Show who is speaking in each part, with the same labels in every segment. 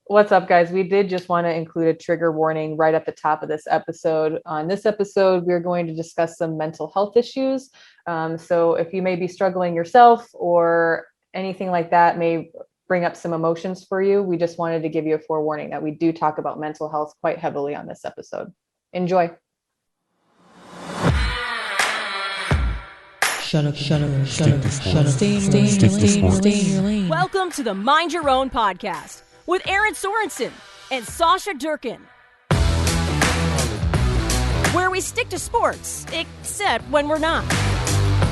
Speaker 1: What's up, guys? We did just want to include a trigger warning right at the top of this episode. On this episode, we're going to discuss some mental health issues. So if you may be struggling yourself or anything like that may bring up some emotions for you, we just wanted to give you a forewarning that we do talk about mental health quite heavily on this episode. Enjoy.
Speaker 2: Shut up, stay in your lane.
Speaker 3: Welcome to the Mind Your Own podcast with Aaron Sorensen and Sasha Durkin, where we stick to sports, except when we're not.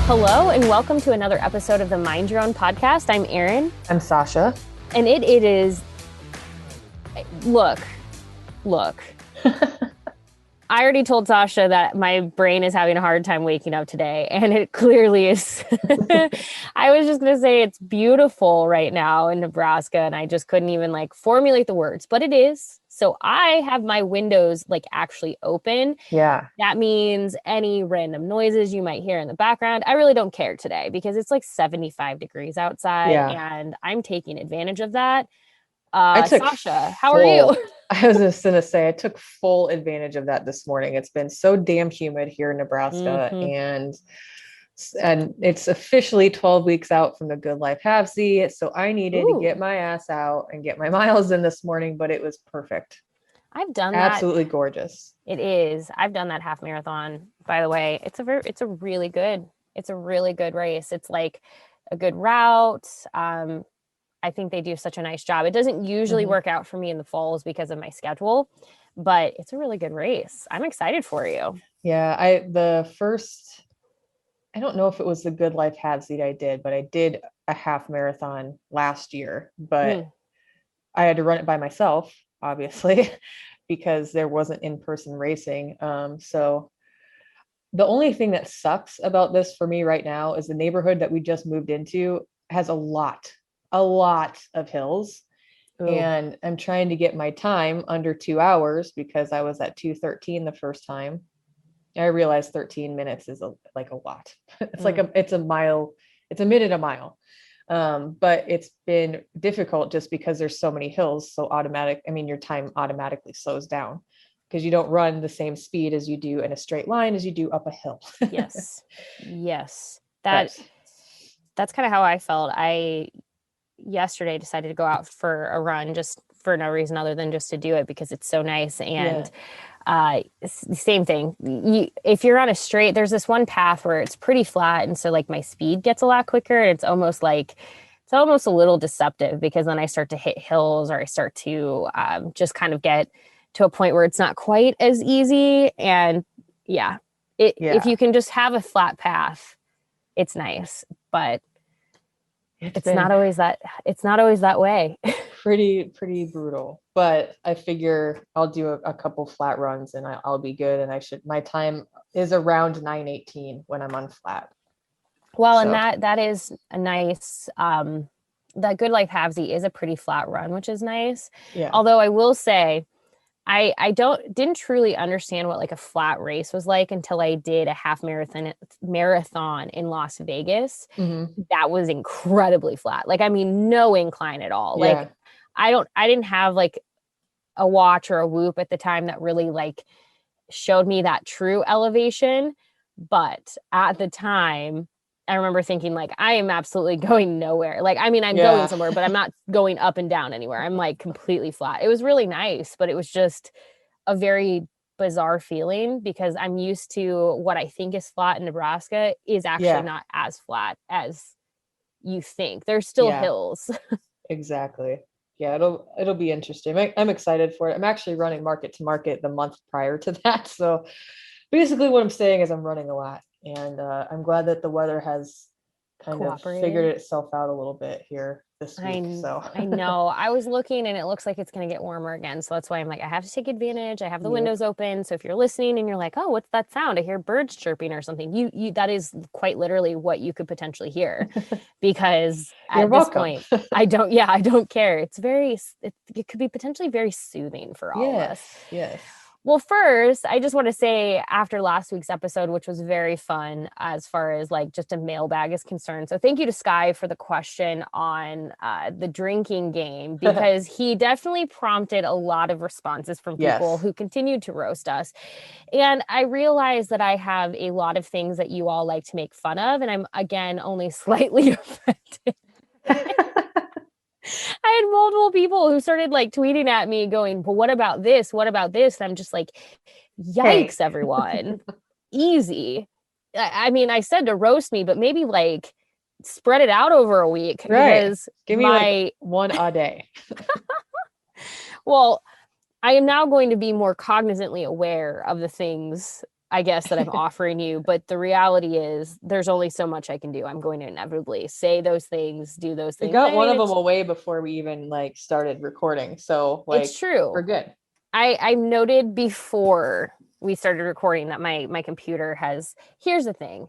Speaker 4: Hello, and welcome to another episode of the Mind Your Own podcast. I'm Erin.
Speaker 1: I'm Sasha.
Speaker 4: And it is, look. I already told Sasha that my brain is having a hard time waking up today, and it clearly is. I was just going to say it's beautiful right now in Nebraska, and I just couldn't even formulate the words, but it is. So I have my windows actually open.
Speaker 1: Yeah.
Speaker 4: That means any random noises you might hear in the background, I really don't care today because it's 75 degrees outside, and I'm taking advantage of that. Sasha, how are you?
Speaker 1: I was just going to say, I took full advantage of that this morning. It's been so damn humid here in Nebraska, and it's officially 12 weeks out from the Good Life Halvesy. So I needed to get my ass out and get my miles in this morning, but it was perfect.
Speaker 4: I've done that.
Speaker 1: Absolutely gorgeous.
Speaker 4: It is. I've done that half marathon, by the way. It's a really good race. It's a good route. I think they do such a nice job. It doesn't usually work out for me in the falls because of my schedule, but it's a really good race. I'm excited for you.
Speaker 1: Yeah. I don't know if it was the Good Life Halvesy I did, but I did a half marathon last year, but I had to run it by myself, obviously, because there wasn't in-person racing. So the only thing that sucks about this for me right now is the neighborhood that we just moved into has a lot of hills. Ooh. And I'm trying to get my time under 2 hours because I was at 2:13 the first time. I realized 13 minutes is a lot. It's a mile. It's a minute a mile. But it's been difficult just because there's so many hills. So your time automatically slows down because you don't run the same speed as you do in a straight line as you do up a hill.
Speaker 4: Yes. That's kind of how I felt. I yesterday decided to go out for a run just for no reason other than just to do it because it's so nice. And it's the same thing. If you're on a straight, there's this one path where it's pretty flat. And so my speed gets a lot quicker. And it's almost a little deceptive because then I start to hit hills or I start to just kind of get to a point where it's not quite as easy. And if you can just have a flat path, it's nice, but it's not always that way.
Speaker 1: pretty brutal, but I figure I'll do a couple flat runs and I'll be good. And my time is around 9:18 when I'm on flat.
Speaker 4: Well, so. And that is a nice, that Good Life Halvesy is a pretty flat run, which is nice. Yeah. Although I will say, I didn't truly understand what a flat race was like until I did a half marathon in Las Vegas. Mm-hmm. That was incredibly flat. No incline at all. Yeah. I didn't have a watch or a Whoop at the time that really showed me that true elevation. But at the time, I remember thinking I am absolutely going nowhere. I'm going somewhere, but I'm not going up and down anywhere. I'm completely flat. It was really nice, but it was just a very bizarre feeling because I'm used to what I think is flat in Nebraska is actually not as flat as you think. There's still hills.
Speaker 1: Exactly. Yeah, it'll be interesting. I'm excited for it. I'm actually running market to market the month prior to that. So basically what I'm saying is I'm running a lot. And I'm glad that the weather has kind of figured itself out a little bit here this week.
Speaker 4: I know. I was looking and it looks like it's going to get warmer again. So that's why I'm I have to take advantage. I have the windows open. So if you're listening and you're oh, what's that sound? I hear birds chirping or something. You that is quite literally what you could potentially hear because at this point, I don't care. It could be potentially very soothing for all of us.
Speaker 1: Yes.
Speaker 4: Well, first, I just want to say after last week's episode, which was very fun as far as like just a mailbag is concerned. So thank you to Sky for the question on the drinking game, because he definitely prompted a lot of responses from people who continued to roast us. And I realized that I have a lot of things that you all like to make fun of. And I'm, again, only slightly offended. I had multiple people who started like tweeting at me going, well, what about this? What about this? And I'm just like, yikes, everyone. Easy. I mean, I said to roast me, but maybe like spread it out over a week.
Speaker 1: Right.
Speaker 4: Because
Speaker 1: give me like one a day.
Speaker 4: Well, I am now going to be more cognizantly aware of the things, I guess, that I'm offering you. But the reality is there's only so much I can do. I'm going to inevitably say those things, do those things.
Speaker 1: We got one of them away before we even like started recording. So like,
Speaker 4: it's true.
Speaker 1: We're good.
Speaker 4: I noted before we started recording that my computer has, here's the thing.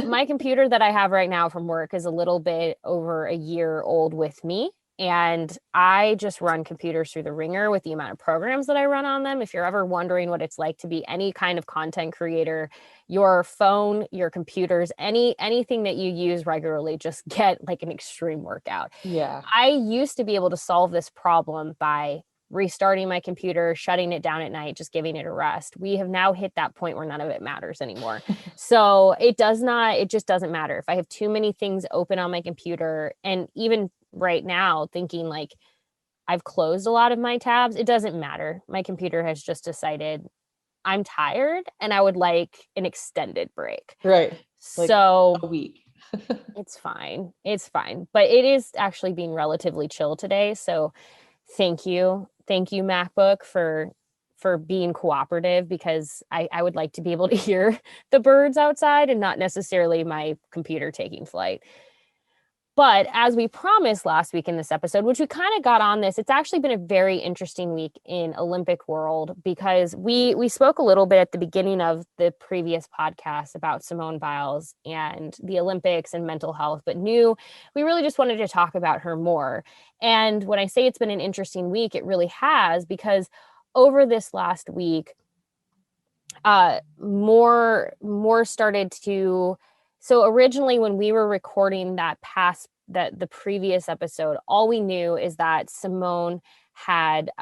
Speaker 4: My computer that I have right now from work is a little bit over a year old with me. And I just run computers through the ringer with the amount of programs that I run on them. If you're ever wondering what it's like to be any kind of content creator, your phone, your computers, anything that you use regularly, just get like an extreme workout.
Speaker 1: Yeah.
Speaker 4: I used to be able to solve this problem by restarting my computer, shutting it down at night, just giving it a rest. We have now hit that point where none of it matters anymore. So it just doesn't matter. If I have too many things open on my computer, and even right now thinking like I've closed a lot of my tabs, it doesn't matter. My computer has just decided I'm tired and I would like an extended break.
Speaker 1: Right.
Speaker 4: Like so
Speaker 1: a week.
Speaker 4: It's fine. It's fine. But it is actually being relatively chill today. So thank you, MacBook, for being cooperative, because I would like to be able to hear the birds outside and not necessarily my computer taking flight. But as we promised last week in this episode, which we kind of got on this, it's actually been a very interesting week in Olympic world, because we spoke a little bit at the beginning of the previous podcast about Simone Biles and the Olympics and mental health, but we really just wanted to talk about her more. And when I say it's been an interesting week, it really has, because over this last week, more started to. So originally when we were recording the previous episode, all we knew is that Simone had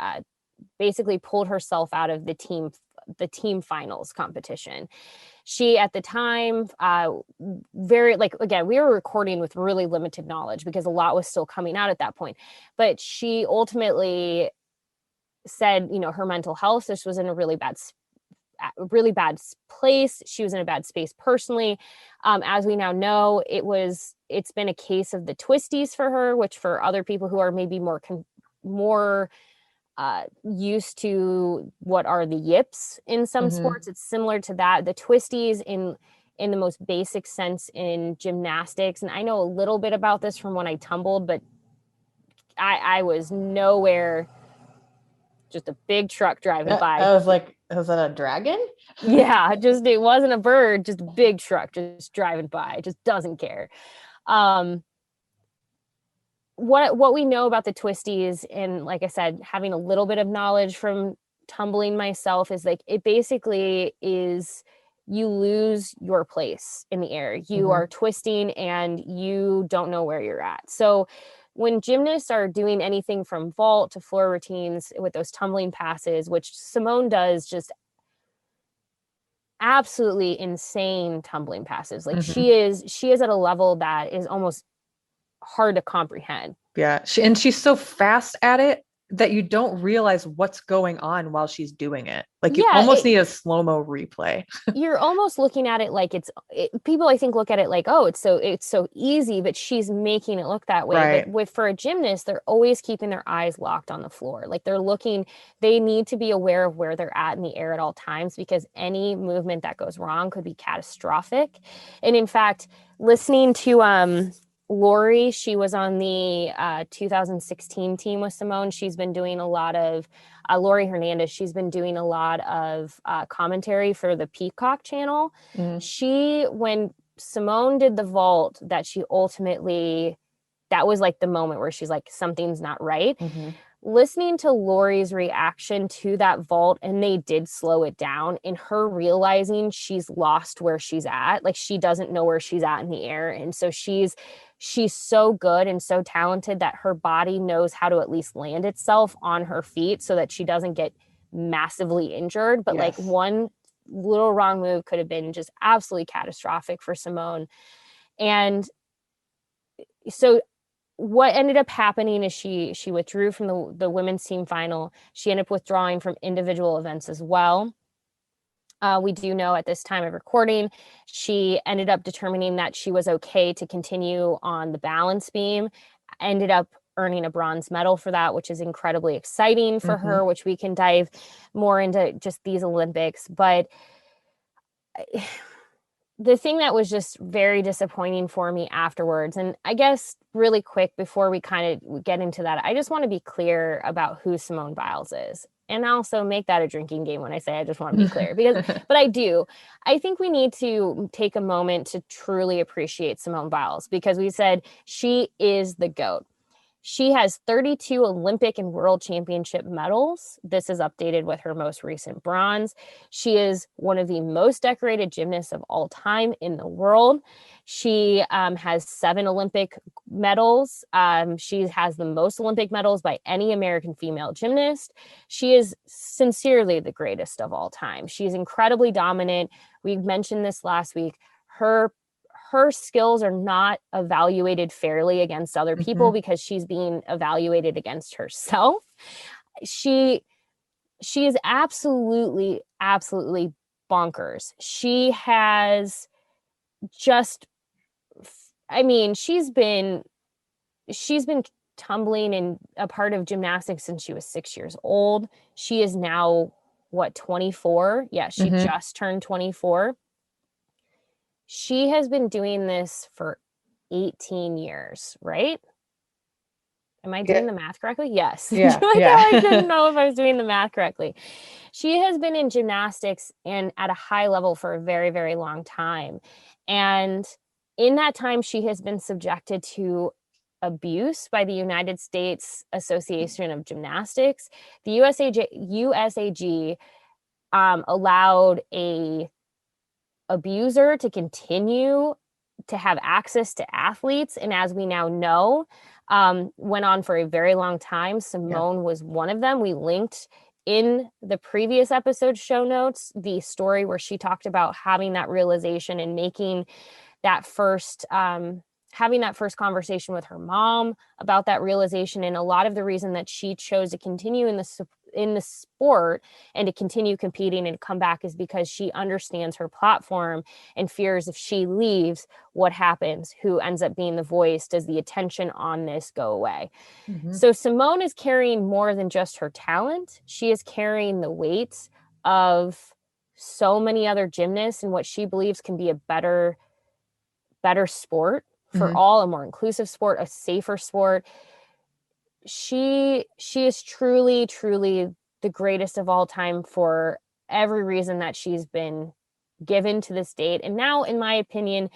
Speaker 4: basically pulled herself out of the team finals competition. She, at the time, again, we were recording with really limited knowledge because a lot was still coming out at that point. But she ultimately said, her mental health, this was in a really bad place. She was in a bad space personally. As we now know, it's been a case of the twisties for her, which for other people who are maybe more used to what are the yips in some sports, it's similar to that. The twisties in the most basic sense in gymnastics. And I know a little bit about this from when I tumbled, but I was nowhere. Just a big truck driving by.
Speaker 1: I was like, was that a dragon?
Speaker 4: Yeah, it wasn't a bird, just a big truck just driving by. Just doesn't care. What we know about the twisties, and like I said, having a little bit of knowledge from tumbling myself, is like it basically is you lose your place in the air. You are twisting and you don't know where you're at. So when gymnasts are doing anything from vault to floor routines with those tumbling passes, which Simone does, just absolutely insane tumbling passes. Like she is at a level that is almost hard to comprehend.
Speaker 1: Yeah. She's so fast at it that you don't realize what's going on while she's doing it. Like you almost need a slow-mo replay.
Speaker 4: You're almost looking at it like people I think look at it like, oh, it's so easy, but she's making it look that way.
Speaker 1: Right.
Speaker 4: But for a gymnast, they're always keeping their eyes locked on the floor. Like they need to be aware of where they're at in the air at all times, because any movement that goes wrong could be catastrophic. And in fact, listening to Lori, she was on the 2016 team with Simone. She's been doing a lot of Lori Hernandez. She's been doing a lot of commentary for the Peacock channel. When Simone did the vault, that was like the moment where she's like, something's not right. listening to Lori's reaction to that vault, and they did slow it down, and her realizing she's lost where she's at, like she doesn't know where she's at in the air. And so she's so good and so talented that her body knows how to at least land itself on her feet so that she doesn't get massively injured. But like one little wrong move could have been just absolutely catastrophic for Simone. And so what ended up happening is she withdrew from the women's team final. She ended up withdrawing from individual events as well. We do know at this time of recording, she ended up determining that she was okay to continue on the balance beam, ended up earning a bronze medal for that, which is incredibly exciting for her, which we can dive more into just these Olympics. But the thing that was just very disappointing for me afterwards, and I guess really quick before we kind of get into that, I just want to be clear about who Simone Biles is. And also make that a drinking game when I say I just want to be clear, because, but I do. I think we need to take a moment to truly appreciate Simone Biles, because we said she is the GOAT. She has 32 Olympic and World Championship medals. This is updated with her most recent bronze. She is one of the most decorated gymnasts of all time in the world. She has 7 Olympic medals. She has the most Olympic medals by any American female gymnast. She is sincerely the greatest of all time. She's incredibly dominant. We mentioned this last week. Her skills are not evaluated fairly against other people because she's being evaluated against herself. She is absolutely bonkers. She has just, I mean, she's been tumbling and a part of gymnastics since she was 6 years old. She is now, 24? Yeah, she just turned 24. She has been doing this for 18 years, right? Am I doing the math correctly? Yes.
Speaker 1: Yeah.
Speaker 4: I didn't know if I was doing the math correctly. She has been in gymnastics and at a high level for a very, very long time. And in that time, she has been subjected to abuse by the United States Association of Gymnastics. The USAG allowed a abuser to continue to have access to athletes, and as we now know, went on for a very long time. Simone was one of them. We linked in the previous episode show notes the story where she talked about having that realization and making that first having that first conversation with her mom about that realization. And a lot of the reason that she chose to continue in the sport and to continue competing and come back is because she understands her platform and fears if she leaves, what happens? Who ends up being the voice? Does the attention on this go away? So Simone is carrying more than just her talent. She is carrying the weight of so many other gymnasts and what she believes can be a better sport for all, a more inclusive sport, a safer sport. She is truly the greatest of all time for every reason that she's been given to this date. And now, in my opinion,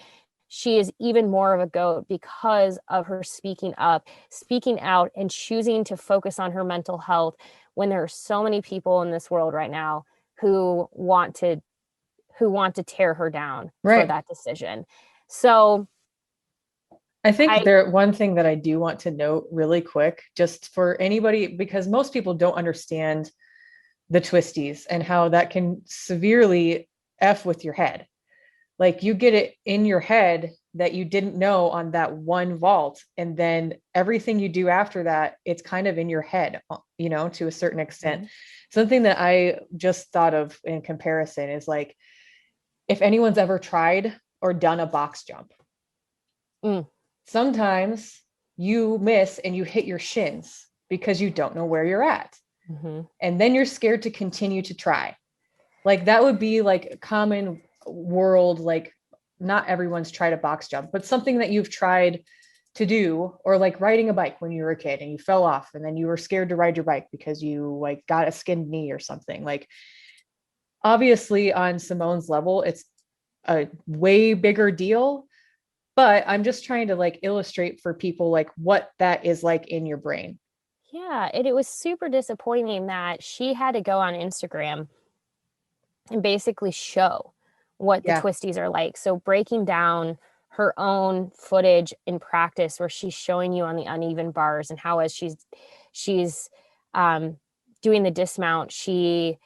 Speaker 4: she is even more of a GOAT because of her speaking up, speaking out, and choosing to focus on her mental health when there are so many people in this world right now who want to tear her down for that decision. So
Speaker 1: I think one thing that I do want to note really quick, just for anybody, because most people don't understand the twisties and how that can severely F with your head. Like you get it in your head that you didn't know on that one vault. And then everything you do after that, it's kind of in your head, to a certain extent. Something that I just thought of in comparison is like, if anyone's ever tried or done a box jump, sometimes you miss and you hit your shins because you don't know where you're at. And then you're scared to continue to try. Like that would be like a common world, like not everyone's tried a box jump, but something that you've tried to do, or like riding a bike when you were a kid and you fell off and then you were scared to ride your bike because you like got a skinned knee or something. Like obviously on Simone's level, it's a way bigger deal. But I'm just trying to like illustrate for people like what that is like in your brain.
Speaker 4: Yeah, it was super disappointing that she had to go on Instagram and basically show what the twisties are like. So breaking down her own footage in practice where she's showing you on the uneven bars and how as she's doing the dismount, she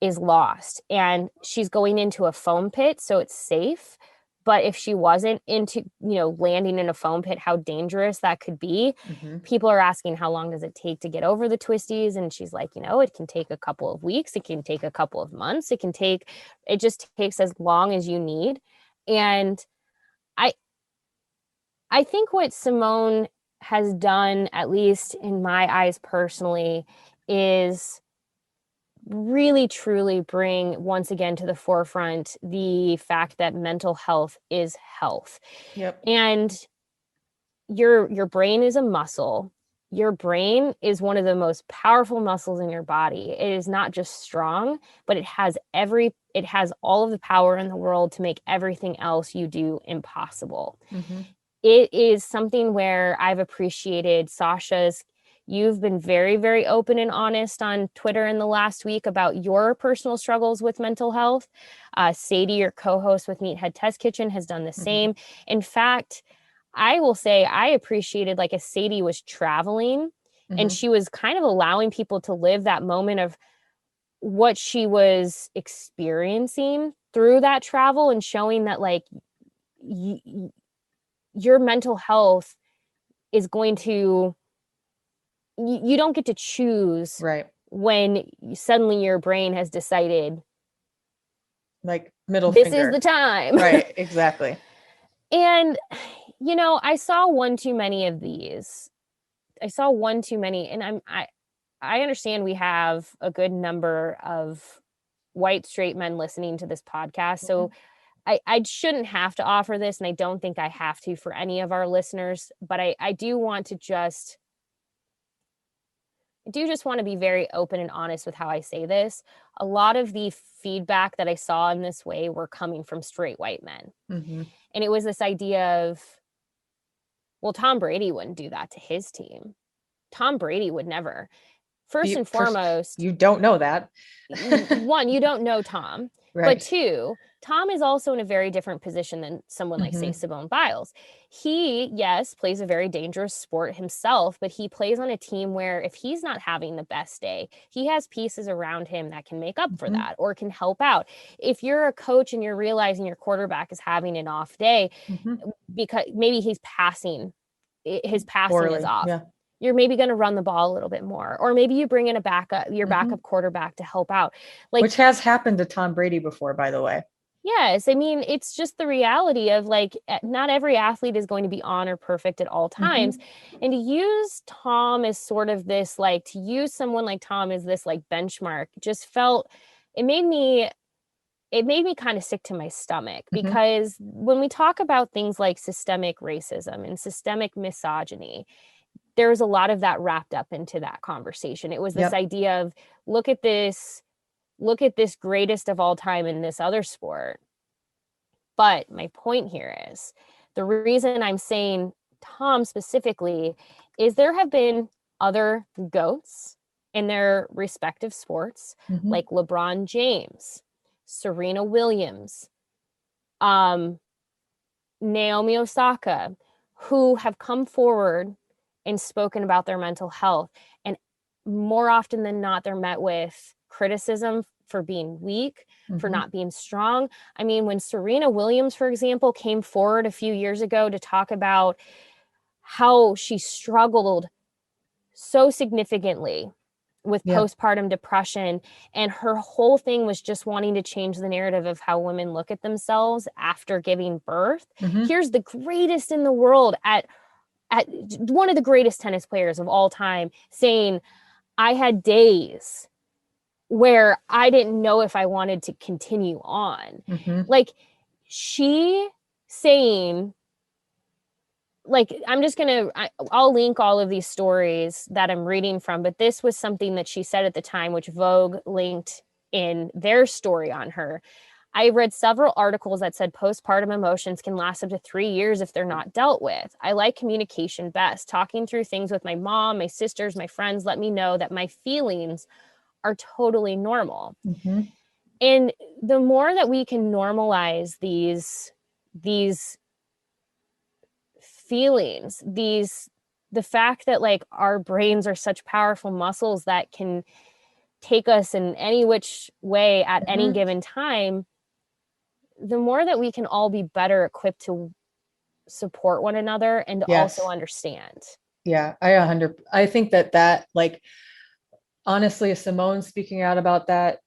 Speaker 4: is lost and she's going into a foam pit, so it's safe. But if she wasn't into, landing in a foam pit, how dangerous that could be. Mm-hmm. People are asking, how long does it take to get over the twisties? And she's like, it can take a couple of weeks. It can take a couple of months. It just takes as long as you need. And I think what Simone has done, at least in my eyes personally, is really truly bring once again to the forefront the fact that mental health is health.
Speaker 1: Yep.
Speaker 4: And your brain is a muscle. Your brain is one of the most powerful muscles in your body. It is not just strong, but it has all of the power in the world to make everything else you do impossible. Mm-hmm. It is something where I've appreciated Sasha's. You've been very, very open and honest on Twitter in the last week about your personal struggles with mental health. Sadie, your co-host with Meathead Test Kitchen, has done the same. Mm-hmm. In fact, I will say I appreciated, like, as Sadie was traveling and she was kind of allowing people to live that moment of what she was experiencing through that travel and showing that, like, your mental health is going to, you don't get to choose when suddenly your brain has decided,
Speaker 1: like, middle
Speaker 4: this
Speaker 1: finger.
Speaker 4: is the time.
Speaker 1: Right, exactly.
Speaker 4: And, I saw one too many of these. And I understand we have a good number of white straight men listening to this podcast. So I shouldn't have to offer this, and I don't think I have to for any of our listeners, but I do want to just want to be very open and honest with how I say this. A lot of the feedback that I saw in this way were coming from straight white men. Mm-hmm. And it was this idea of, well, Tom Brady wouldn't do that to his team. Tom Brady would never. First and foremost,
Speaker 1: you don't know that.
Speaker 4: One, you don't know Tom. Right. But two, Tom is also in a very different position than someone like, say, Simone Biles. He, yes, plays a very dangerous sport himself, but he plays on a team where if he's not having the best day, he has pieces around him that can make up for that or can help out. If you're a coach and you're realizing your quarterback is having an off day because maybe his passing is off. Yeah. You're maybe going to run the ball a little bit more, or maybe you bring in your backup quarterback to help out. Like, which has happened to Tom Brady before, by the way. Yes. I mean, it's just the reality of, like, not every athlete is going to be on or perfect at all times. And to use Tom as sort of this, like, to use someone like Tom as this, like, benchmark just felt, it made me kind of sick to my stomach, because when we talk about things like systemic racism and systemic misogyny, there was a lot of that wrapped up into that conversation. It was this idea of, look at this greatest of all time in this other sport. But my point here is, the reason I'm saying Tom specifically is there have been other GOATs in their respective sports, like LeBron James, Serena Williams, Naomi Osaka, who have come forward and spoken about their mental health. And more often than not, they're met with criticism for being weak, for not being strong. I mean, when Serena Williams, for example, came forward a few years ago to talk about how she struggled so significantly with postpartum depression, and her whole thing was just wanting to change the narrative of how women look at themselves after giving birth. Here's the greatest in the world at one of the greatest tennis players of all time saying, I had days where I didn't know if I wanted to continue on. Like, she saying, like, I'll link all of these stories that I'm reading from, but this was something that she said at the time, which Vogue linked in their story on her. I read several articles that said postpartum emotions can last up to 3 years if they're not dealt with. I like communication best. Talking through things with my mom, my sisters, my friends let me know that my feelings are totally normal.
Speaker 1: Mm-hmm.
Speaker 4: And the more that we can normalize these feelings, the fact that like our brains are such powerful muscles that can take us in any which way at
Speaker 1: Mm-hmm.
Speaker 4: any given time, the more that we can all be better equipped to support one another and
Speaker 1: Yes.
Speaker 4: also understand.
Speaker 1: Yeah, I think that like, honestly, Simone speaking out about that,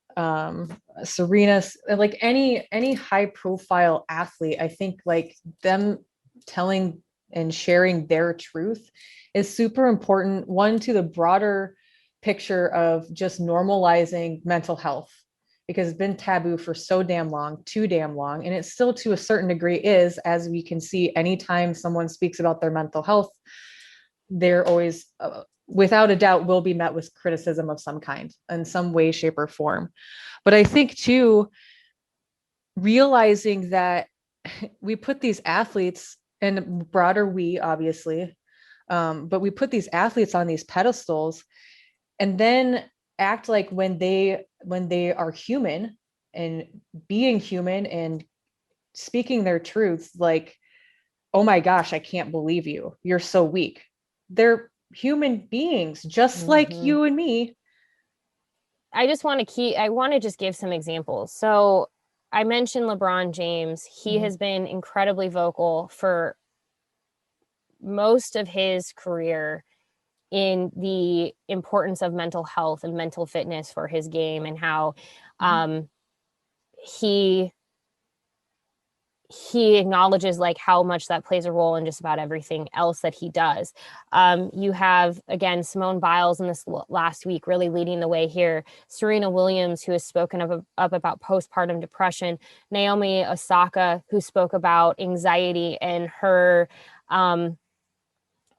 Speaker 1: Serena, like any high profile athlete, I think like them telling and sharing their truth is super important. One, to the broader picture of just normalizing mental health, because it's been taboo for so damn long, too damn long. And it still to a certain degree is, as we can see, anytime someone speaks about their mental health, they're always, without a doubt, will be met with criticism of some kind in some way, shape, or form. But I think too, realizing that we put these athletes, and broader we obviously, but we put these athletes on these pedestals and then act like when they are human and being human and speaking their truths, like, oh my gosh, I can't believe you, you're so weak. They're human beings just like you and me.
Speaker 4: I want to just give some examples. So I mentioned LeBron James. He has been incredibly vocal for most of his career in the importance of mental health and mental fitness for his game, and how he acknowledges like how much that plays a role in just about everything else that he does. You have, again, Simone Biles in this last week really leading the way here. Serena Williams, who has spoken up about postpartum depression. Naomi Osaka, who spoke about anxiety and her,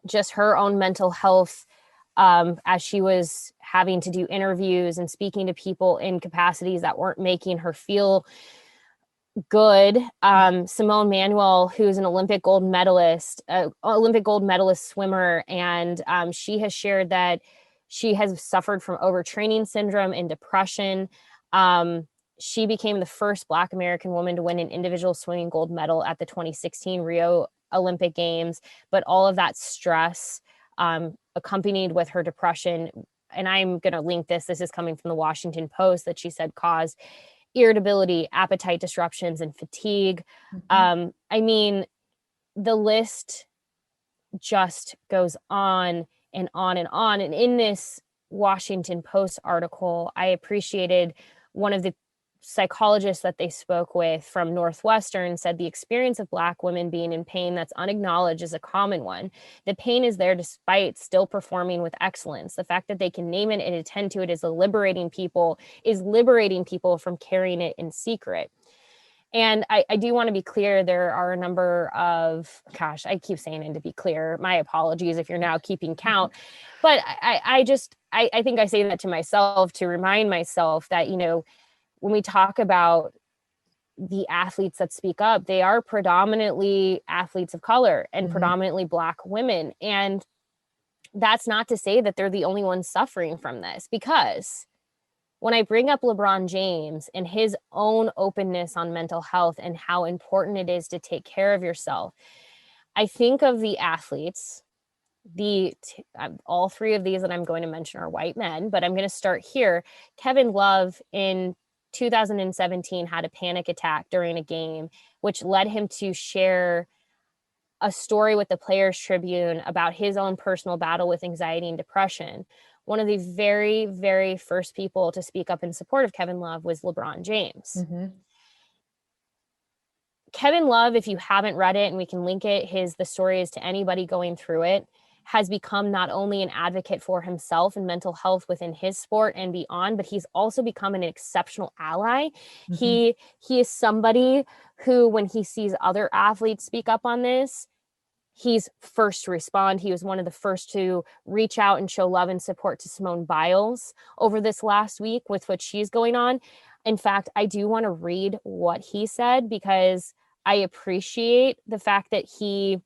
Speaker 4: just her own mental health, as she was having to do interviews and speaking to people in capacities that weren't making her feel good. Simone Manuel, who's an Olympic gold medalist swimmer, and she has shared that she has suffered from overtraining syndrome and depression. She became the first Black American woman to win an individual swimming gold medal at the 2016 Rio Olympic Games, but all of that stress, accompanied with her depression, and I'm going to link this is coming from the Washington Post, that she said caused irritability, appetite disruptions, and fatigue. I mean, the list just goes on and on and on. And in this Washington Post article, I appreciated one of the psychologists that they spoke with from Northwestern said the experience of Black women being in pain that's unacknowledged is a common one. The pain is there despite still performing with excellence. The fact that they can name it and attend to it is liberating people from carrying it in secret. And I do want to be clear, there are a number of, gosh, I keep saying and to be clear, my apologies if you're now keeping count. But I think I say that to myself to remind myself that, you know, when we talk about the athletes that speak up, they are predominantly athletes of color and predominantly Black women. And that's not to say that they're the only ones suffering from this, because when I bring up LeBron James and his own openness on mental health and how important it is to take care of yourself, I think of the athletes. All three of these that I'm going to mention are white men, but I'm going to start here. Kevin Love in 2017 had a panic attack during a game, which led him to share a story with the Players Tribune about his own personal battle with anxiety and depression. One of the very, very first people to speak up in support of Kevin Love was LeBron James. Kevin Love, if you haven't read it, and we can link it, the story is to anybody going through it, has become not only an advocate for himself and mental health within his sport and beyond, but he's also become an exceptional ally. He is somebody who, when he sees other athletes speak up on this, he's first to respond. He was one of the first to reach out and show love and support to Simone Biles over this last week with what she's going on. In fact, I do want to read what he said because I appreciate the fact that he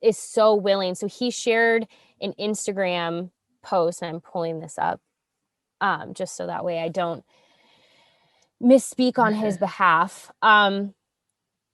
Speaker 4: is so willing. So he shared an Instagram post, and I'm pulling this up just so that way I don't misspeak on his behalf.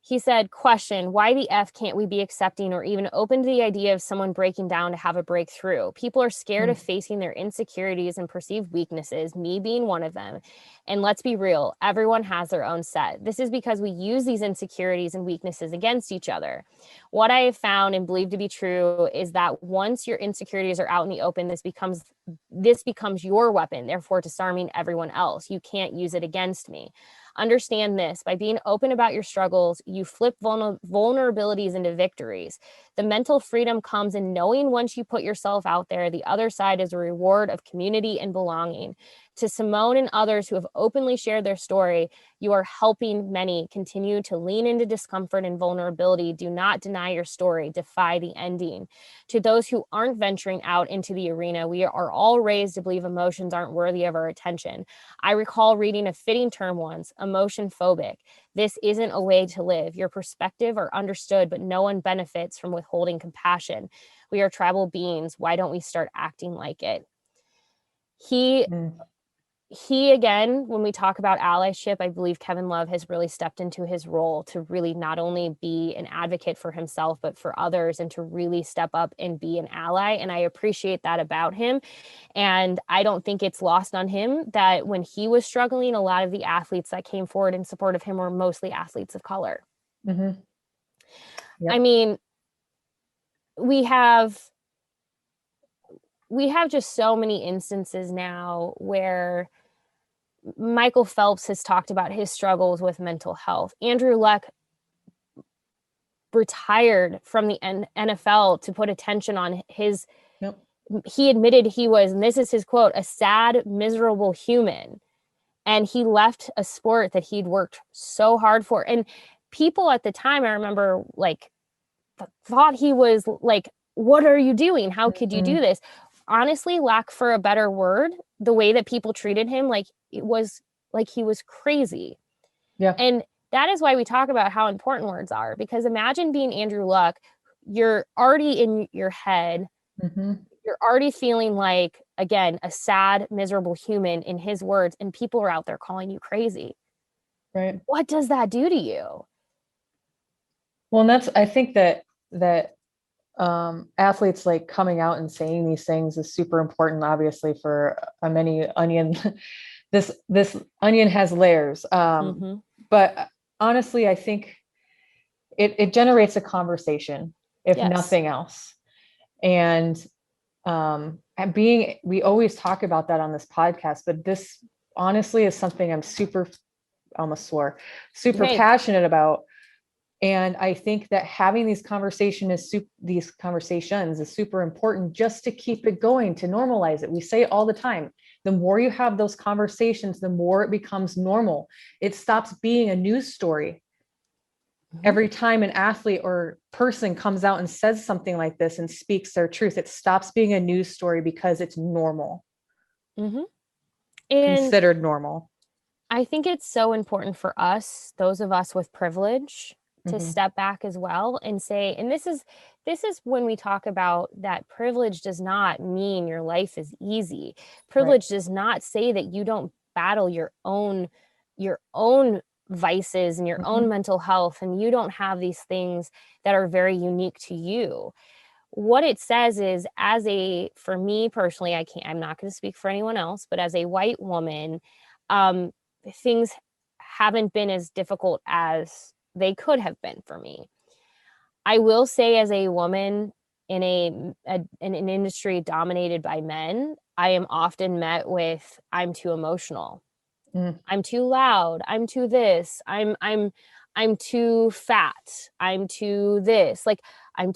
Speaker 4: He said, question, why the F can't we be accepting or even open to the idea of someone breaking down to have a breakthrough? People are scared of facing their insecurities and perceived weaknesses, me being one of them. And let's be real, everyone has their own set. This is because we use these insecurities and weaknesses against each other. What I have found and believe to be true is that once your insecurities are out in the open, this becomes your weapon, therefore disarming everyone else. You can't use it against me. Understand this, by being open about your struggles, you flip vulnerabilities into victories. The mental freedom comes in knowing once you put yourself out there, the other side is a reward of community and belonging. To Simone and others who have openly shared their story, you are helping many continue to lean into discomfort and vulnerability. Do not deny your story. Defy the ending. To those who aren't venturing out into the arena, we are all raised to believe emotions aren't worthy of our attention. I recall reading a fitting term once, emotion phobic. This isn't a way to live. Your perspective are understood, but no one benefits from withholding compassion. We are tribal beings. Why don't we start acting like it? He again, when we talk about allyship, I believe Kevin Love has really stepped into his role to really not only be an advocate for himself, but for others, and to really step up and be an ally. And I appreciate that about him. And I don't think it's lost on him that when he was struggling, a lot of the athletes that came forward in support of him were mostly athletes of color.
Speaker 1: Mm-hmm. Yep.
Speaker 4: I mean, we have just so many instances now where Michael Phelps has talked about his struggles with mental health. Andrew Luck retired from the NFL to put attention on his.
Speaker 1: Yep.
Speaker 4: He admitted he was, and this is his quote, a sad, miserable human. And he left a sport that he'd worked so hard for. And people at the time, I remember, like, thought he was like, what are you doing? How could you do this? Honestly, lack for a better word, the way that people treated him, like, it was like he was crazy.
Speaker 1: Yeah.
Speaker 4: And that is why we talk about how important words are, because imagine being Andrew Luck. You're already in your head.
Speaker 1: Mm-hmm.
Speaker 4: You're already feeling like, again, a sad, miserable human in his words, and people are out there calling you crazy.
Speaker 1: Right.
Speaker 4: What does that do to you?
Speaker 1: Well, and I think that athletes, like, coming out and saying these things is super important, obviously, for a mini onion. this onion has layers. But honestly, I think it generates a conversation, if nothing else. And we always talk about that on this podcast, but this honestly is something I'm super passionate about. And I think that having these conversations is super important, just to keep it going, to normalize it. We say it all the time. The more you have those conversations, the more it becomes normal. It stops being a news story. Every time an athlete or person comes out and says something like this and speaks their truth, it stops being a news story because it's normal.
Speaker 4: And
Speaker 1: considered normal.
Speaker 4: I think it's so important for us, those of us with privilege, to step back as well and say, and this is when we talk about that privilege does not mean your life is easy. Privilege does not say that you don't battle your own vices and your own mental health, and you don't have these things that are very unique to you. What it says is, for me personally, I'm not going to speak for anyone else, but as a white woman, things haven't been as difficult as they could have been for me. I will say, as a woman in an industry dominated by men, I am often met with, I'm too emotional. I'm too loud. I'm too this. I'm too fat. I'm too this. Like, I've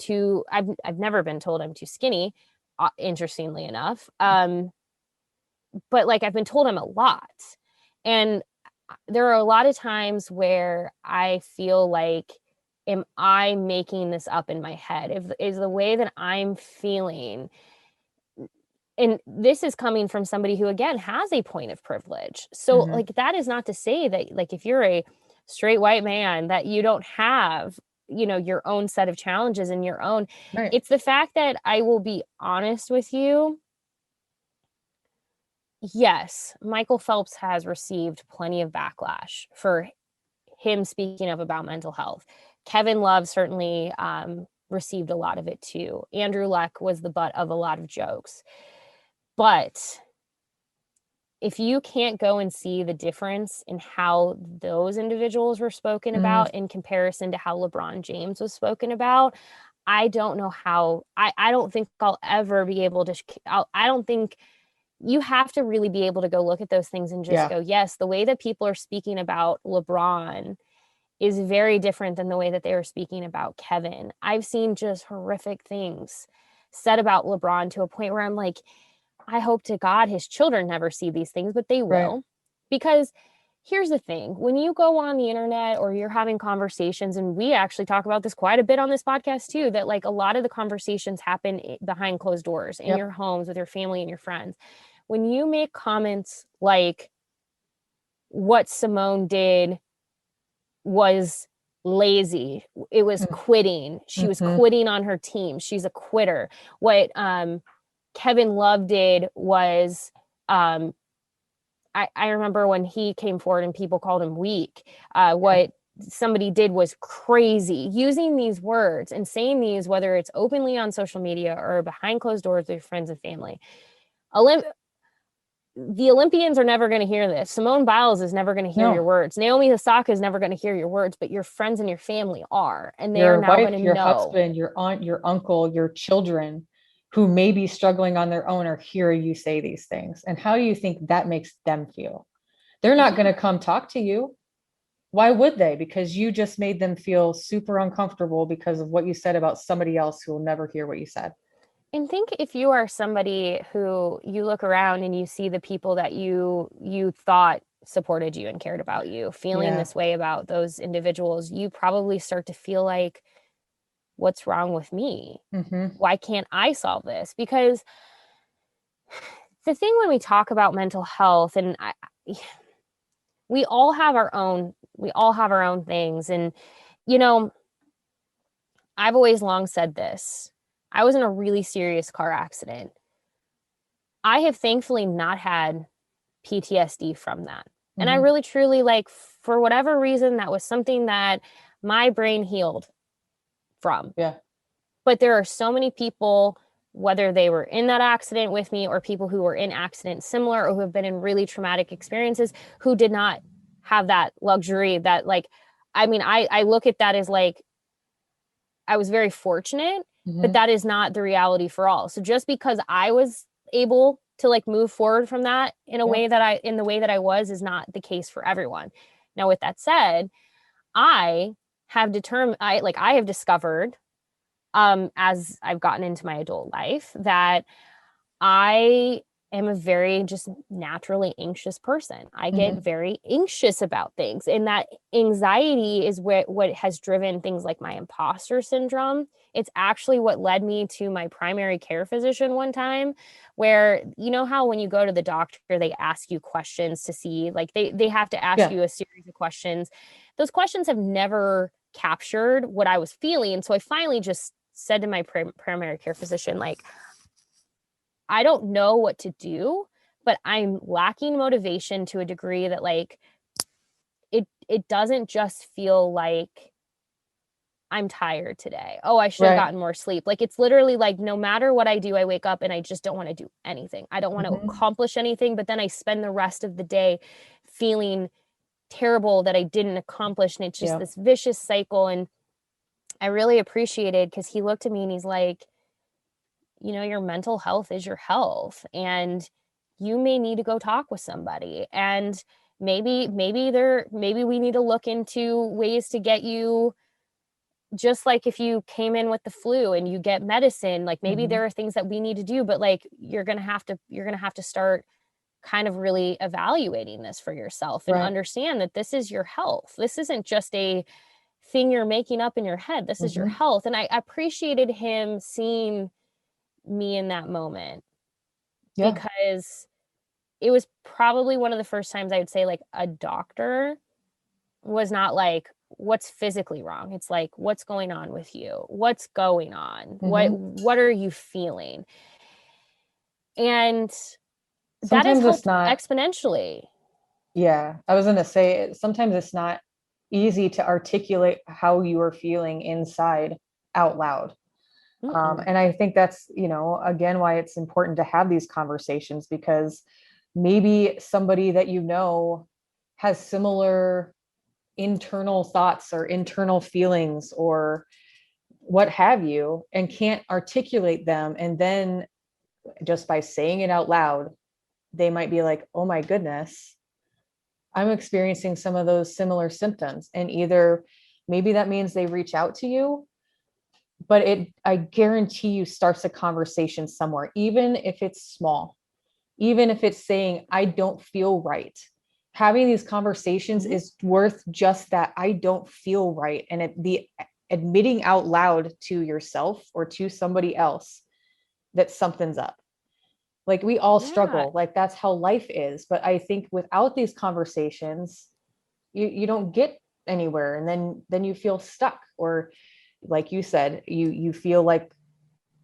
Speaker 4: never been told I'm too skinny, interestingly enough. But like, I've been told I'm a lot. And there are a lot of times where I feel like, am I making this up in my head? Is the way that I'm feeling, and this is coming from somebody who, again, has a point of privilege. So like, that is not to say that like, if you're a straight white man, that you don't have, you know, your own set of challenges and your own,
Speaker 1: right.
Speaker 4: It's the fact that I will be honest with you. Yes, Michael Phelps has received plenty of backlash for him speaking up about mental health. Kevin Love certainly received a lot of it too. Andrew Luck was the butt of a lot of jokes. But if you can't go and see the difference in how those individuals were spoken about in comparison to how LeBron James was spoken about, I don't know how, I don't think I'll ever be able to, I don't think you have to really be able to go look at those things and just go, yes, the way that people are speaking about LeBron is very different than the way that they were speaking about Kevin. I've seen just horrific things said about LeBron to a point where I'm like, I hope to God his children never see these things, but they will. Right. Because here's the thing, when you go on the internet or you're having conversations, and we actually talk about this quite a bit on this podcast too, that like a lot of the conversations happen behind closed doors in your homes with your family and your friends. When you make comments like what Simone did was lazy, it was quitting, she was quitting on her team, she's a quitter. What Kevin Love did was I remember when he came forward and people called him weak. What somebody did was crazy. Using these words and saying these, whether it's openly on social media or behind closed doors with your friends and family. The Olympians are never going to hear this. Simone Biles is never going to hear your words. Naomi Osaka is never going to hear your words, but your friends and your family are. And they are now going to know.
Speaker 1: Your husband, your aunt, your uncle, your children who may be struggling on their own are hearing you say these things. And how do you think that makes them feel? They're not going to come talk to you. Why would they? Because you just made them feel super uncomfortable because of what you said about somebody else who will never hear what you said.
Speaker 4: And think if you are somebody who you look around and you see the people that you thought supported you and cared about you feeling this way about those individuals, you probably start to feel like, what's wrong with me? Why can't I solve this? Because the thing when we talk about mental health, and we all have our own things. And, you know, I've always long said this. I was in a really serious car accident. I have thankfully not had PTSD from that. And I really, truly, like, for whatever reason, that was something that my brain healed from.
Speaker 1: Yeah.
Speaker 4: But there are so many people, whether they were in that accident with me or people who were in accidents similar or who have been in really traumatic experiences, who did not have that luxury that, like, I mean, I look at that as like, I was very fortunate, but that is not the reality for all. So just because I was able to like move forward from that in a way that in the way that I was, is not the case for everyone. Now, with that said, I have discovered, as I've gotten into my adult life, that I am a very just naturally anxious person. I get very anxious about things, and that anxiety is what has driven things like my imposter syndrome. It's actually what led me to my primary care physician one time, where, you know how when you go to the doctor, they ask you questions to see, like they have to ask you a series of questions. Those questions have never captured what I was feeling. And so I finally just said to my primary care physician, like, I don't know what to do, but I'm lacking motivation to a degree that, like, it doesn't just feel like I'm tired today. Oh, I should have gotten more sleep. Like, it's literally like, no matter what I do, I wake up and I just don't want to do anything. I don't want to accomplish anything, but then I spend the rest of the day feeling terrible that I didn't accomplish. And it's just this vicious cycle. And I really appreciated, because he looked at me and he's like, you know, your mental health is your health, and you may need to go talk with somebody. And maybe we need to look into ways to get you, just like if you came in with the flu and you get medicine, like maybe there are things that we need to do, but like you're going to have to start kind of really evaluating this for yourself and understand that this is your health. This isn't just a thing you're making up in your head. This is your health. And I appreciated him seeing me in that moment. because it was probably one of the first times I would say like a doctor was not like, what's physically wrong? It's like, what's going on with you? What's going on? What are you feeling? And that has helped exponentially.
Speaker 1: Yeah. I was going to say, sometimes it's not easy to articulate how you are feeling inside out loud. And I think that's, again, why it's important to have these conversations, because maybe somebody that has similar internal thoughts or internal feelings or what have you, and can't articulate them. And then just by saying it out loud, they might be like, oh my goodness, I'm experiencing some of those similar symptoms. And either maybe that means they reach out to you, but I guarantee you starts a conversation somewhere, even if it's small, even if it's saying, I don't feel right. Having these conversations is worth just that. I don't feel right. And the admitting out loud to yourself or to somebody else that something's up. Like we all struggle, like that's how life is. But I think without these conversations, you don't get anywhere. And then you feel stuck, or like you said, you feel like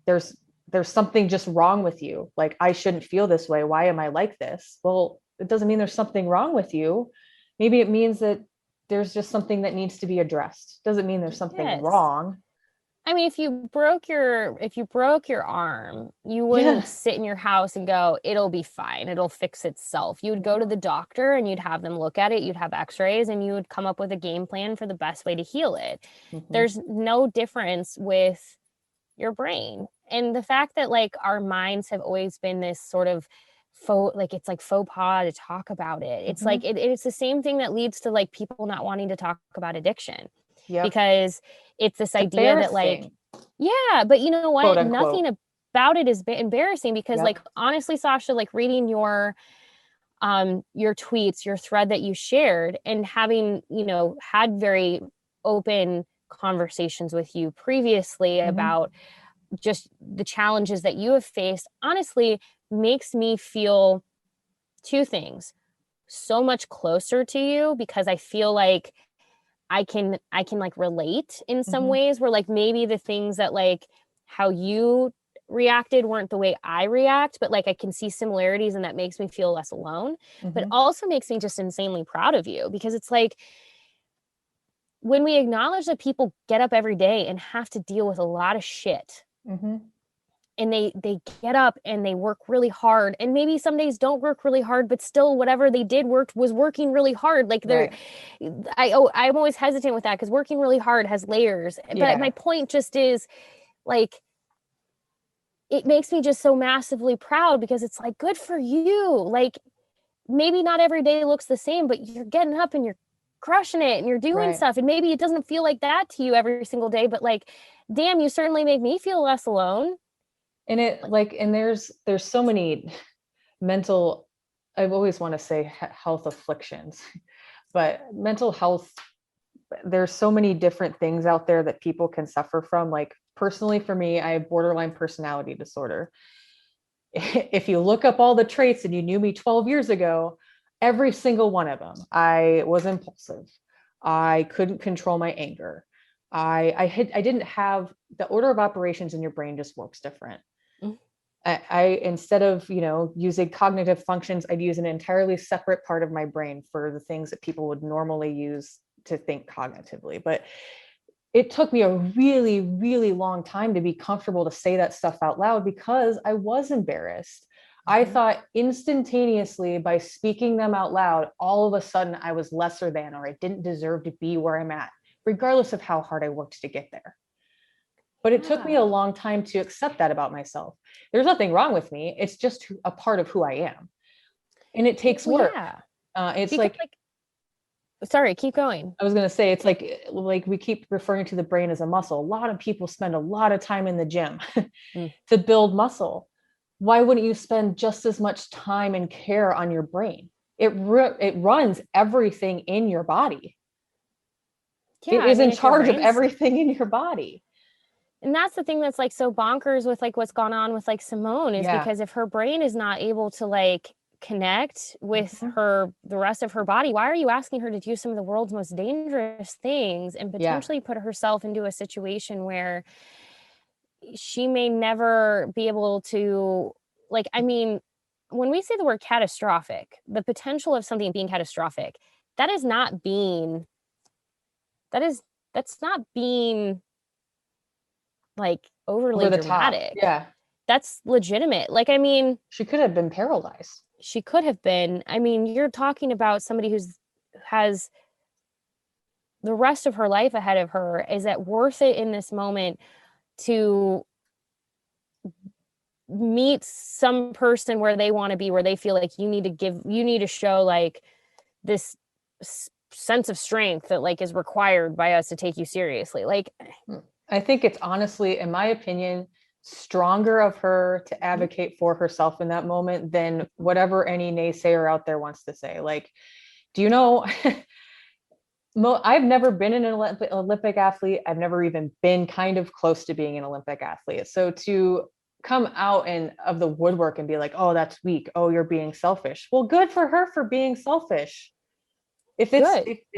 Speaker 1: there's something just wrong with you. Like, I shouldn't feel this way. Why am I like this? Well, it doesn't mean there's something wrong with you. Maybe it means that there's just something that needs to be addressed. Doesn't mean there's something wrong.
Speaker 4: I mean, if you broke your arm, you wouldn't sit in your house and go, it'll be fine, it'll fix itself. You would go to the doctor and you'd have them look at it, you'd have x-rays, and you would come up with a game plan for the best way to heal it. There's no difference with your brain. And the fact that like our minds have always been this sort of faux pas to talk about it. It's like it's the same thing that leads to like people not wanting to talk about addiction. Because it's this idea that like, but you know what? Nothing about it is embarrassing, because like, honestly, Sasha, like reading your tweets, your thread that you shared, and having, had very open conversations with you previously about just the challenges that you have faced, honestly makes me feel two things: so much closer to you, because I feel like I can like relate in some ways, where like maybe the things that like how you reacted weren't the way I react, but like I can see similarities, and that makes me feel less alone, but also makes me just insanely proud of you, because it's like, when we acknowledge that people get up every day and have to deal with a lot of shit, and they get up and they work really hard, and maybe some days don't work really hard, but still whatever they did was working really hard. Like I'm always hesitant with that, because working really hard has layers. But my point just is like, it makes me just so massively proud, because it's like, good for you. Like, maybe not every day looks the same, but you're getting up and you're crushing it and you're doing stuff. And maybe it doesn't feel like that to you every single day, but like, damn, you certainly make me feel less alone.
Speaker 1: And and there's so many mental, I always want to say health afflictions, but mental health, there's so many different things out there that people can suffer from. Like personally for me, I have borderline personality disorder. If you look up all the traits and you knew me 12 years ago, every single one of them, I was impulsive. I couldn't control my anger. I didn't have the order of operations in your brain just works different. I instead of, using cognitive functions, I'd use an entirely separate part of my brain for the things that people would normally use to think cognitively. But it took me a really, really long time to be comfortable to say that stuff out loud, because I was embarrassed. I thought instantaneously by speaking them out loud, all of a sudden I was lesser than, or I didn't deserve to be where I'm at, regardless of how hard I worked to get there. But it took me a long time to accept that about myself. There's nothing wrong with me. It's just a part of who I am. And it takes work. It's like,
Speaker 4: sorry, keep going.
Speaker 1: I was going to say, it's like we keep referring to the brain as a muscle. A lot of people spend a lot of time in the gym to build muscle. Why wouldn't you spend just as much time and care on your brain? It runs everything in your body. It is in charge of everything in your body.
Speaker 4: And that's the thing that's like so bonkers with like what's gone on with like Simone is because if her brain is not able to like connect with the rest of her body, why are you asking her to do some of the world's most dangerous things and potentially put herself into a situation where she may never be able to, like, I mean, when we say the word catastrophic, the potential of something being catastrophic, that's not being like overly
Speaker 1: over the
Speaker 4: dramatic.
Speaker 1: Top. Yeah.
Speaker 4: That's legitimate. Like, I mean,
Speaker 1: she could have been paralyzed.
Speaker 4: She could have been. I mean, you're talking about somebody has the rest of her life ahead of her. Is it worth it in this moment to meet some person where they want to be, where they feel like you need to show like this sense of strength that like is required by us to take you seriously? Like,
Speaker 1: I think it's honestly, in my opinion, stronger of her to advocate for herself in that moment than whatever any naysayer out there wants to say. Like, do you know, I've never been an Olympic athlete. I've never even been kind of close to being an Olympic athlete. So to come out and of the woodwork and be like, oh, that's weak. Oh, you're being selfish. Well, good for her for being selfish. If